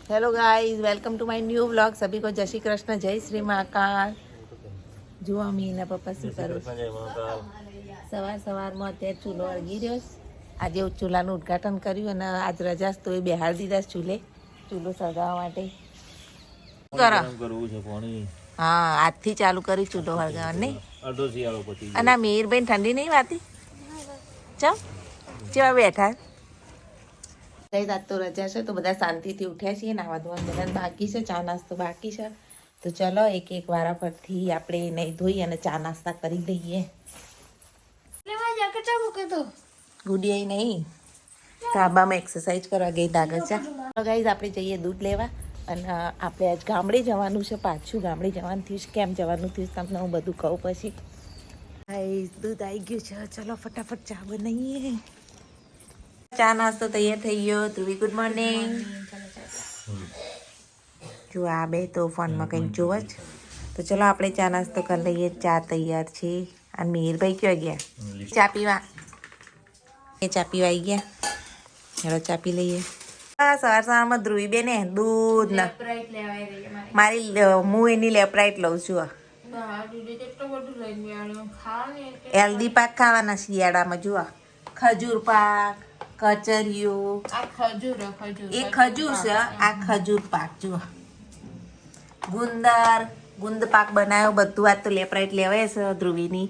Hello guys, welcome to my new vlog. सभी को जय श्री कृष्ण, जय श्री महाकाल। જો અમીના પપ્પા શું કરું સવારમાં અત્યારે ચૂલો અળગી રહ્યો છે. આજે ચૂલાનું ઉદ્ઘાટન કર્યું અને આજ રજા તો એ બેહાડી દીધા ચૂલે ચૂલો સળગાવવા માટે. હા, આજથી ચાલુ કરી ચૂલો સળગાવવા નહીં. અને આ મિહિરભાઈ ઠંડી નહીં વાતી ચમ જેવા બેઠા આજ તો રજા છે તો બધા શાંતિથી ઉઠ્યા છીએ. નાવા ધોવાનું બધા બાકી છે, ચા નાસ્તો બાકી છે. તો ચલો એક એક વારા પરથી આપણે નહીં ધોઈ અને ચા નાસ્તા કરી લઈએ. ગુડિયાઈ નહીં, ધાબામાં એક્સરસાઇઝ કરવા ગઈ લાગે છે. ગાઈઝ આપણે જઈએ દૂધ લેવા અને આપણે આજ ગામડે જવાનું છે. પાછું ગામડે જવાનું થયું છે. કેમ જવાનું થયું તમને હું બધું કહું પછી. ગાઈઝ દૂધ આવી ગયું છે. ચલો ફટાફટ ચા બનાવીએ. ચા નાસ્તો તૈયાર થઈ ગયો. Dhruvi good morning. જો આ બે તો ફોનમાં કંઈક જોવે જ. તો ચલો આપણે ચા નાસ્તો કરી લઈએ. ચા તૈયાર છે. અને મિહિરભાઈ ક્યાં ગયા? ચા પીવા. એ ચા પીવા આવી ગયા. ચાલો ચા પી લઈએ. સવારમાં ધ્રુવી બેન દૂધ ના મારી હું એની લેપરાઈટ લઉં છું. હેલ્ધી પાક ખાવાના શિયાળામાં. જુઓ ખજૂર પાક, કચરિયું, એ ખજૂર છે. આ ખજૂર પાક જુઓ. ગુંદ પાક બનાવ્યો બધું. આજ તો લેપરાઈટ લેવાય છે ધ્રુવીની.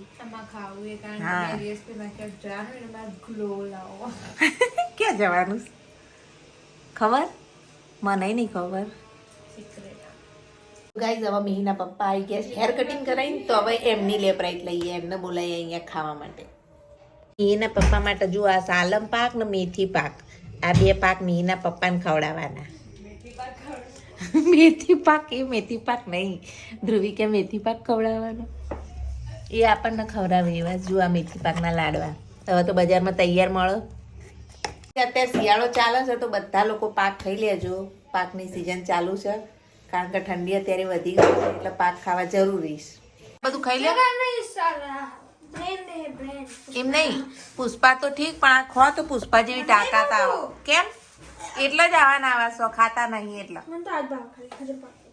ક્યાં જવાનું ખબર મને નહીં ખબર. ગાઈઝ હવે મિહિના પપ્પા આવી ગયા. હેર કટિંગ કરાવીને તો હવે એમની લેપરાઈટ લઈએ. એમને બોલાવીએ અહીંયા ખાવા માટે. મિહિના પપ્પા માટે જો આ સાલમ પાક ને મેથી પાક, આ બે પાક મિહિના પપ્પાને ખવડાવવાના. મેથી પાક એ મેથી પાક નહીં, ધ્રુવી કે મેથી પાક ખવડાવવાનો. એ આપણને ખવડાવે એવા. જો આ મેથી પાકના લાડવા હવે તો બજારમાં તૈયાર મળે. અત્યારે શિયાળો ચાલે છે તો બધા લોકો પાક ખાઈ લેજો. પાકની સિઝન ચાલુ છે કારણ કે ઠંડી અત્યારે વધી ગઈ છે એટલે પાક ખાવા જરૂરી છે. બધું ખાઈ લે એમ નહીં. પુષ્પા તો ઠીક પણ આ ખો તો પુષ્પા જેવી તાકાત આવે. કેમ? એટલે જ આવા સો ખાતા નહીં એટલા.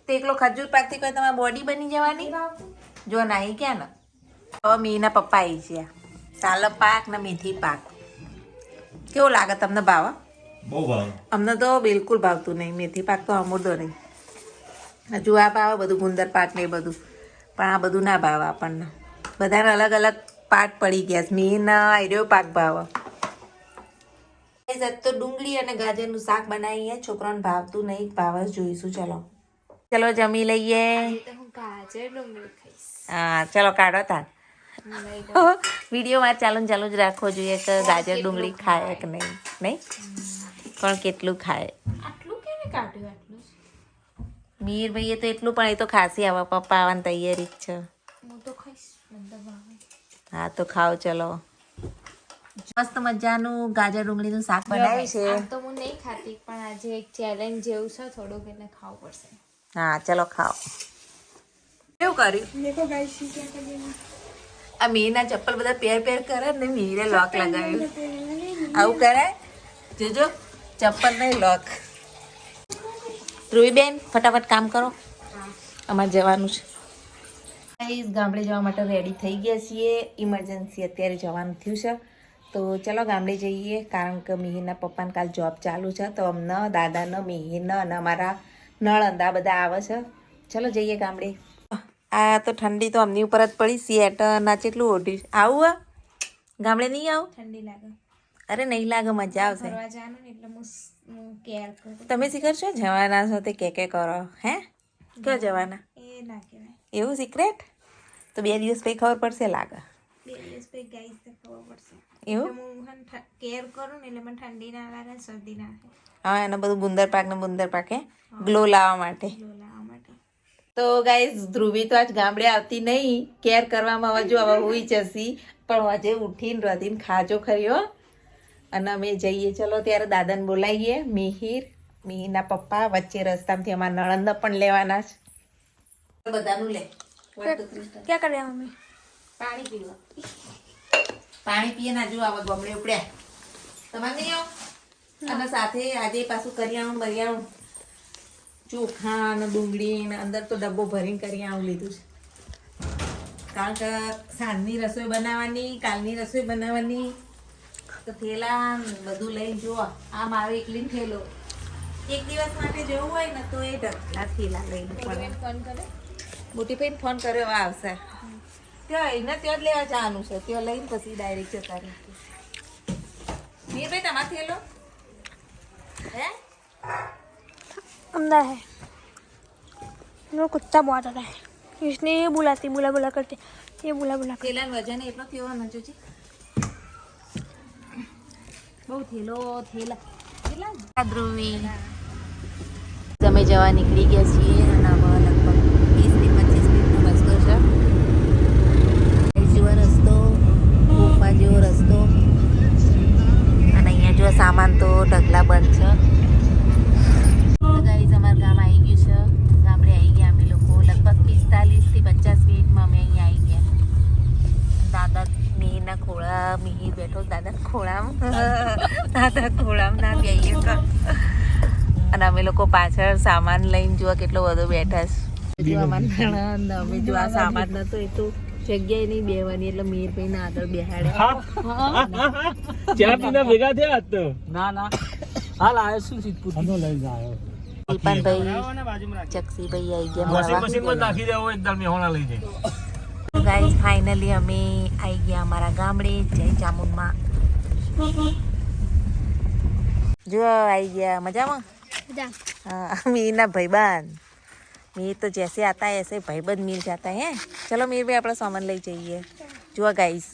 તે એકલો ખજૂર પાક થી કોઈ તમારી બોડી બની જવાની. જો નહીં ક્યાં ને હવે મીના પપ્પા આવી છે. સાલમ પાક ને મેથી પાક કેવો લાગે તમને? ભાવ? બહુ ભાવ. અમને તો બિલકુલ ભાવતું નહીં. મેથી પાક તો અમૂર્દો નહીં. હજુ આ ભાવે બધું ગુંદર પાક ને એ બધું, પણ આ બધું ના ભાવે આપણને. બધાને અલગ અલગ પાક પડી ગયા. મીના આયરો પાક ભાવે. તો ડુંગળી અને ગાજરનું શાક બનાવીએ. છોકરાને ભાવતું નહીં, ભાવે જોઈશું. ચલો જમી લઈએ. હા ચલો કાઢો તાર. વિડીયોમાં ચાલુ જ રાખવો જોઈએ કે ગાજર ડુંગળી ખાય કે નહીં. નહીં પણ કેટલું ખાય. મિહિરભાઈએ તો એટલું પણ એ તો ખાસી આવે. પપ્પા આવવાની તૈયારી જ છે. હા તો ખાઓ. ચલો મસ્ત મજાનું ગાજર ડુંગળીનું શાક બનાવ્યું છે. તો હું નહીં ખાતી પણ આજે એક ચેલેન્જ જેવું છે થોડુંક એટલે ખાવું પડશે. હા ચલો ખાઓ. કેવું કર્યું? દેખો ગાઈસ क्या कर रही है. આ મિહિરના ચપ્પલ બધા પેર કરે ને મિહિરે લોક લગાવ્યું. આવું કરાય? જોજો ચપ્પલ નહીં લોક. ધ્રુવીબેન ફટાફટ કામ કરો, અમારે જવાનું છે. ગામડે જવા માટે રેડી થઈ ગયા છીએ. ઇમરજન્સી અત્યારે જવાનું થયું છે તો ચલો ગામડે જઈએ કારણ કે મિહિરના પપ્પાને કાલ જોબ ચાલુ છે તો અમને દાદાને મિહિરને અને અમારા નળંદા બધા આવે છે. ચલો જઈએ ગામડે. આ તો ઠંડી તો અમની ઉપર જ પડી. સ્વેટર ના કેટલું ઓઢ્યું. આવું ગામડે નહીં આવું? ઠંડી લાગે. અરે નહીં લાગે, મજા આવશે. ફરવા જવાનું ને એટલે હું કેર કરું. તમે શીખરશો જવાના છો તે કે કરો? હે ક્યાં જવાના? એ ના કહેવાય. એવું સિક્રેટ? તો 2 દિવસ પછી ખબર પડશે લાગે. 2 દિવસ પછી ગાઈસ તો ખબર પડશે. એવું હું કેર કરું ને એટલે મને ઠંડી ના લાગે, શરદી ના થાય. હા એને બધું ગુંદર પાક હે ગ્લો લાવવા માટે. લાવવા માટે. તો ગાઈઝ ધ્રુવી તો આજ ગામડે આવતી નહીં. કેર કરવામાં હવે જો હવે હોઈ જશી પણ હજે ઉઠીને રધીને ખાજો ખરી હો. અને અમે જઈએ. ચલો ત્યારે દાદાને બોલાવીએ. મિહિરના પપ્પા વચ્ચે રસ્તામાંથી અમારા નણંદ પણ લેવાના છે. બધાનું લે. क्या कर रहे हैं मम्मी? પાણી પીવા. પાણી પીએ ના જો આવા ગમડે ઉપડ્યા. તમારે નહીં આવો? અને સાથે આજે પાછું કરિયાણું બરિયાણું ચોખા ને ડુંગળી ને અંદર તો ડબ્બો ભરીને કરી આવું લીધું છે. કારણ કે સાંજની રસોઈ બનાવવાની, કાલની રસોઈ બનાવવાની, તો થેલા ને બધું લઈને જુઓ. આ મારો એકલી થેલો. એક દિવસ માટે જવું હોય ને તો એ ઢગલા થેલા લઈને પડે. ફોન કરે મોટી ભાઈને ફોન કર્યો આવશે. ત્યાં એને ત્યાં જ લેવા જવાનું છે. ત્યાં લઈને પછી ડાયરેક્ટ જતા રહે. મીરભાઈ તમારે થેલો હે? अंदर है वो कुत्ता बहुत आता है इसने ये बुलाती बुला बुला करते ये बुला बुला कर થેલાનો વજન એટલો કેવો ન જોજી. બહુ થેલા ધ્રુવી તમે જવા નીકળી ગયા છીએ અને હવે લગભગ 20 થી 25 મિનિટનો રસ્તો છે. જેવો રસ્તો ગુફા જેવો રસ્તો અને અહીંયા જો સામાન તો ઢગલા બંધ છે. ગાઈઝ અમારું ગામ આવી ગયું છે. ગામડે આવી ગયા અમે લોકો લગભગ 45 થી 50 મિનિટમાં અમે અહીંયા આવી ગયા. દાદા મિહિરના ખોળા મિહિર બેઠો દાદા ખોળામાં ના બેહીએ કર. અને અમે લોકો પાછળ સામાન લઈને જોવા કેટલો બધો બેઠા છે. જો અમારા અમે જો આ સામાન નતો એ તો જગ્યાએ નહીં બેહવાની એટલે મિહિરભાઈ ના આગળ બેહાડે. ચા પીને ભેગા થયા તો ના હાલ આયો શું સિદ્ધપુર લઈ જાયો દીપાનભાઈ ચક્ષીભાઈ આવી ગયા મળવા. મશીનમાં નાખી દેવો એકદમ મેહોણા લઈ જાય. ગાઈસ ફાઇનલી અમે આવી ગયા અમારા ગામડે જય ચામુંડમાં. જો આવી ગયા મજામાં. हाँ मीर ना भाईबंद मीर तो जैसे आता है ऐसे भाईबंद मीर जाता है. चलो मीर भाई अपना सामान लई जइए. जुआ गाइस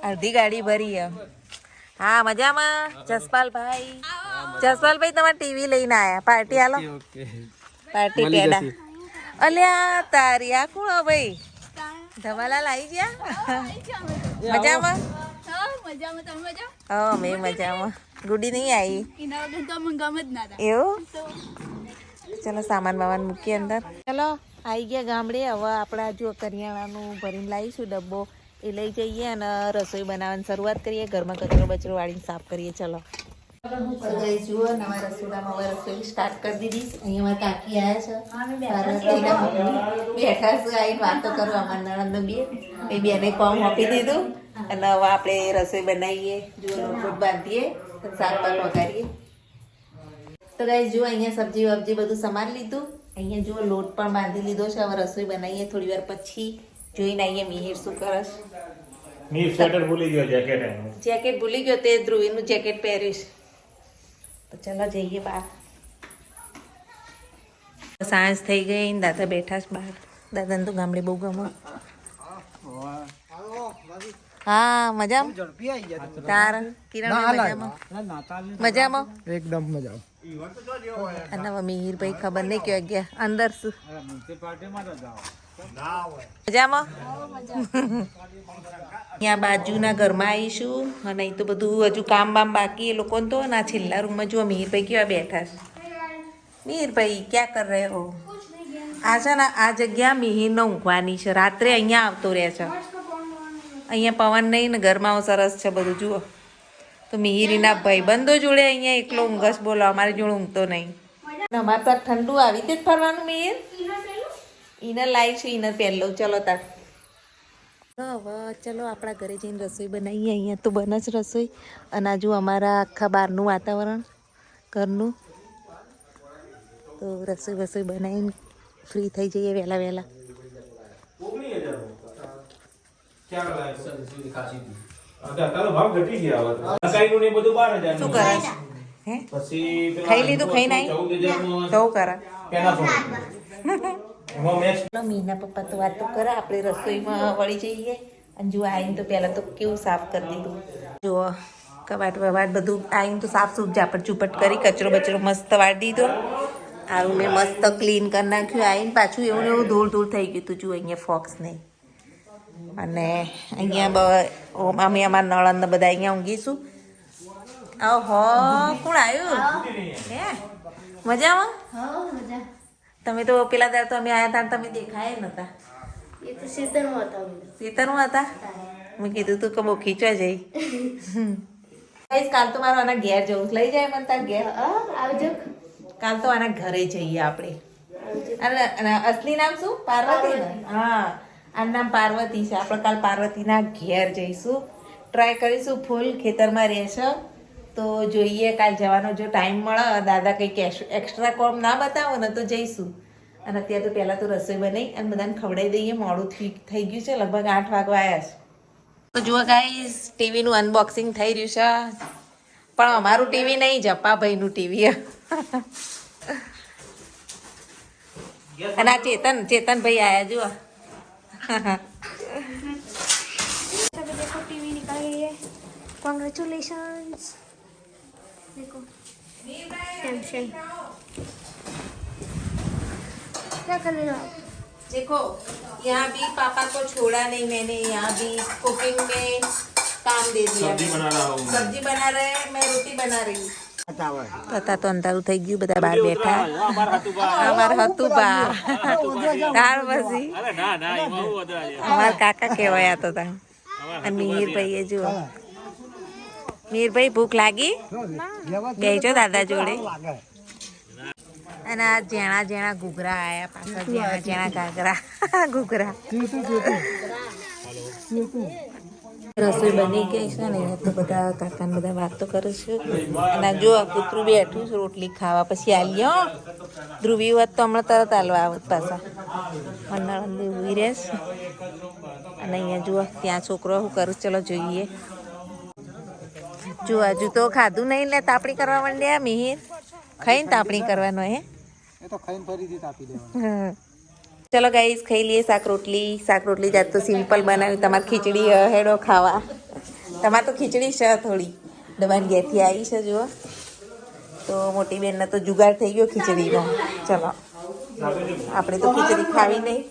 अर्धी गाड़ी भरी है. हाँ मजाમાં જસપાલભાઈ. જસપાલભાઈ તમારે ટીવી લઈને આયા. પાર્ટી હાલો. પાર્ટી પેડા અલ્યા તારી આ કોણ ભાઈ ધમાલાલ આવી ગયા. મજામાં હા મેં મજામાં. ગુડી નહીં આવી એવું. ચલો સામાન બામાન મૂકીએ અંદર. ચલો આવી ગયા ગામડે. હવે આપણા જો કરિયાણાનું ભરીને લાવીશું ડબ્બો એ લઈ જઈએ અને રસોઈ બનાવવાની શરૂઆત કરીએ. ઘરમાં કચરો બચરો વાળીને સાફ કરીએ. ચલો જુઓ નવા રસોડામાં હવે રસોઈ સ્ટાર્ટ કરી દીધી. અહીંયા મારા કાકી આવ્યા છે. બેઠા છે આવીને વાતો કરવા અમારા નણંદ બે બેને કોમ આપી દીધું અને હવે આપણે રસોઈ બનાવીએ. જુઓ લોટ બાંધીએ શાક પાક વઘારીએ. તો ગાઈસ જુઓ અહીંયા સબ્જી વબ્જી બધું સમાર લીધું. અહીંયા જુઓ લોટ પણ બાંધી લીધો છે. હવે રસોઈ બનાવીએ. થોડી વાર પછી જોઈને આવીએ મિહિર શું કરે છે. મીર સ્વેટર ભૂલી ગયો જેકેટ એનું. જેકેટ ભૂલી ગયો તે ધ્રુવીનું જેકેટ પહેર્યું છે. તો ચલો જઈએ બહાર. સાંજ થઈ ગઈ ને દાદા બેઠા છે બહાર. દાદાને તો ગામડે બહુ ગમે. હા મજામાં તાર કિરણ મજામાં મજામાં એકદમ મજા અને હવે મિહિરભાઈ ખબર નહીં કે ગયા અંદર શું મજામાં. અહીંયા બાજુના ઘરમાં આવીશું અને અહીં તો બધું હજુ કામ બામ બાકી એ લોકોને તો ના છેલ્લા રૂમમાં જુઓ મિહિરભાઈ કેવા બેઠા છે. મિહિરભાઈ ક્યાં કર રહે હો. આ છે ને આ જગ્યા મિહિરનો ઊંઘવાની છે. રાત્રે અહીંયા આવતો રહે છે. અહીંયા પવન નહીં ને ઘરમાં સરસ છે બધું જુઓ. તો મિહિરીના ભાઈબંધો જોડે અહીંયા એકલો ઊંઘસ બોલો. અમારી જોડે ઊંઘતો નહીં. અમારે તો ઠંડુ આવી રીતે જ ફરવાનું મિહિર. ઇનર લાવી છે ઇનર પહેરલો. ચલો તાર હવે ચલો આપણા ઘરે જઈને રસોઈ બનાવીએ. અહીંયા તો બને જ રસોઈ અને આજુ અમારા આખા બહારનું વાતાવરણ ઘરનું. તો રસોઈ વસોઈ બનાવીને ફ્રી થઈ જઈએ વહેલા વહેલા. શું કરે હે ખાઈ લીધું ખાઈને આવી તો કરે. મીના પપ્પા તો વાતો કરે. આપણે રસોઈમાં વળી જઈએ અને જો આવીને તો પહેલાં તો કેવું સાફ કરી દીધું. જુઓ કબાટ વબાટ બધું આવીને તો સાફ સૂફ ઝાપટ ચૂપટ કરી કચરો બચરો મસ્ત વાળી દીધો. આવું મેં મસ્ત ક્લીન કરી નાખ્યું. આવીને પાછું એવું ને એવું ધૂળ ધૂળ થઈ ગયું હતું. જુઓ અહીંયા ફોક્સ નહીં. અને અહીંયા અમે અમારા નળંદ બધા અહીંયા ઊંઘીશું. ઓહો કોણ આવ્યું હે મજામાં. તમે તો પેલા દર તો અમે આવ્યા હતા તમે દેખાય નતા. ખેતરમાં હતા. મેં કીધું તું કે બહુ ખીચવા જઈ. કાલ તો મારો આના ઘેર જવું લઈ જાય મને તાર ઘેર. આવજો કાલ તો આના ઘરે જઈએ આપણે. અને અસલી નામ શું? પાર્વતી ને? હા, આનું નામ પાર્વતી છે. આપણે કાલ પાર્વતીના ઘેર જઈશું. ટ્રાય કરીશું, ફૂલ ખેતરમાં રહેશે તો જોઈએ કાલ જવાનો જો ટાઈમ મળે, દાદા કંઈક એક્સ્ટ્રા કોમ ના બતાવો ને તો જઈશું. અને અત્યારે તો પહેલાં તો રસોઈ બનાવી અને બધાને ખવડાવી દઈએ. મોડું થઈ ગયું છે, લગભગ 8 વાગવા આવ્યા છે. તો જુઓ ગાઈસ, ટીવીનું અનબોક્સિંગ થઈ રહ્યું છે, પણ અમારું ટીવી નહીં, જપ્પાભાઈનું ટીવી. અને આ ચેતનભાઈ આયા જુઓ. अभी देखो टीवी निकल गई है. कॉन्ग्रेचुलेशंस. देखो सैमसंग. क्या कर रहे हो आप? देखो यहाँ भी पापा को छोड़ा नहीं मैंने, यहाँ भी कुकिंग में काम दे दिया. सब्जी बना रहे हैं, मैं रोटी बना रही हूँ. તતા તો અંધારું થઈ ગયું, બધા બહાર બેઠા. અમાર હતું બા ત્યાર પછી અમાર કાકા કહેવાયા તો તા. અને મિહિરભાઈ જુઓ, મિહિરભાઈ ભૂખ લાગી? બેસજો દાદા જોડે. અને આ જેણા જેણા ઘૂઘરા આયા પાછા, જેણા જેણા ઘાઘરા ઘૂઘરા. રસોઈ બની ગઈ છે ને, તો બધા કાકાને બધા વાતો કરે છે. અને જો આ કૂતરું બેઠું છે રોટલી ખાવા. પછી આલ્યો ધ્રુવી હોત તો હમણાં તરત આલવા આવત પાછા. મંડળ ઉભી રહેશ. અને અહીંયા જુઓ ત્યાં છોકરો શું કરું, ચલો જોઈએ. જો હજુ તો ખાધું નહીં લે તાપણી કરવા માંડ્યા. મિહિર ખાઈને તાપણી કરવાનો હે. ચલો ગાઈસ ખાઈ લઈએ શાક રોટલી. શાક રોટલી જાત તો સિમ્પલ બનાવી. તમારે ખીચડી હેડો ખાવા? તમારે તો ખીચડી છે થોડી, દબાણ ઘેરથી આવી છે જુઓ. તો મોટી બેનને તો જુગાડ થઈ ગયો ખીચડીનો. ચલો આપણે તો ખીચડી ખાવી નહીં,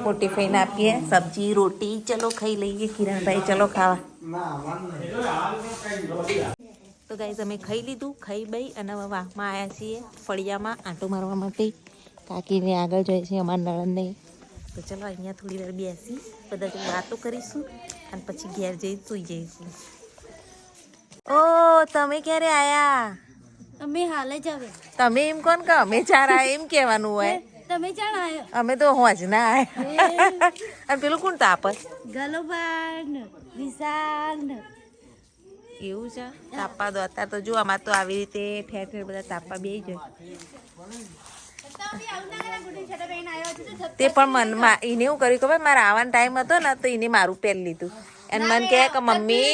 મોટી ફઈને આપીએ સબ્જી રોટી. ચલો ખાઈ લઈએ. કિરણભાઈ ચલો ખાવા. તો ગાઈસ અમે ખાઈ લીધું, ખાઈ બઈ અને વાહમાં આવ્યા છીએ ફળિયામાં આંટો મારવા માટે. કાકીને આગળ જાય છે અમારા નળનને. તો ચલો અહીંયા થોડી વાર બેસી બધા જો વાતો કરીશું અને પછી ઘેર જઈ સૂઈ જઈશું. ઓ તમે ક્યારે આયા? અમે હાલ જ આવે. તમે એમ કોણ કે અમે ચાર આયા એમ કહેવાનું હોય. તમે ચાણ આવ્યો? અમે તો હોજ ના આયા. અને પેલું કોણ તાપસ? ગલોબાન વિશાલ. એવું છે? તાપા દો અત્યારે તો જો અમારે તો આવી રીતે ઠેર ઠેર બધા તાપા બેસી જાય. તે પણ મનમાં એને એવું કર્યું ખબર, મારે આવવાનો ટાઈમ હતો ને તો એને મારું પહેરી લીધું. અને મને કહે કે મમ્મી,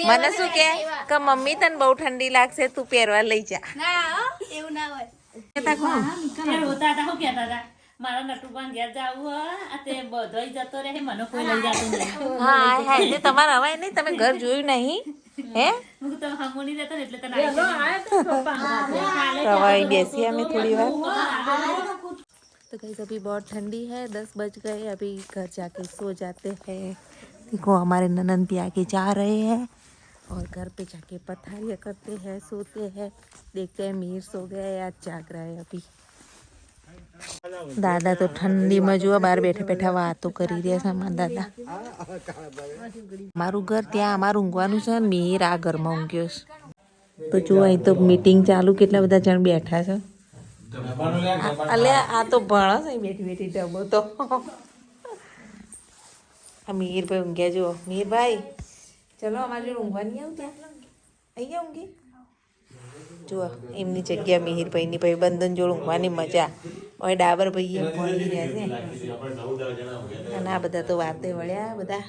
મને શું કહે કે મમ્મી તને બહુ ઠંડી લાગશે, તું પહેરવા લઈ જા. એવું ના હોય. મારા નટુભાઈ ઘેર જાવું તે બધોય જતો રહે, મને કોઈ લઈ જતું નહીં. હા હા એટલે તમારે હવાય નહીં, તમે ઘર જોયું નહીં હે? હું તો હમુની રહેતો ને એટલે તને रवाई बेसी हमें थोड़ी बार. तो गाइस अभी बहुत ठंडी है, 10 बज गए. अभी घर जाके सो जाते हैं. देखो हमारे ननद भी आके जा रहे हैं और घर पे जाके पथारियाँ करते हैं, सोते हैं. देखते हैं मीर सो गया या जाग रहा है अभी. दादा तो ठंडी में जो बार बैठे बैठा वातो करी રહ્યા છે અમારા દાદા. મારું ઘર ત્યાં અમારું ઊંઘવાનું છે, મીર આ ઘરમાં ઊંઘ્યો છે. તો જો અહીં તો મીટિંગ ચાલુ, કેટલા બધા જણ બેઠા છે. અલે આ તો ભણો છે બેઠી બેઠી ડબો તો. આ મીરભાઈ ઊંઘ્યા જુઓ. મીરભાઈ ચલો અમારી જોડે ઊંઘવા નહીં આવું? ત્યાં અહીંયા ઊંઘી જુઓ એમની જગ્યા મિહિરભાઈની ભાઈ બંધન જોડે ઊંઘવાની મજા. હવે ડાબર ભાઈએ ભણી રહ્યા છે અને આ બધા તો વાતે વળ્યા બધા.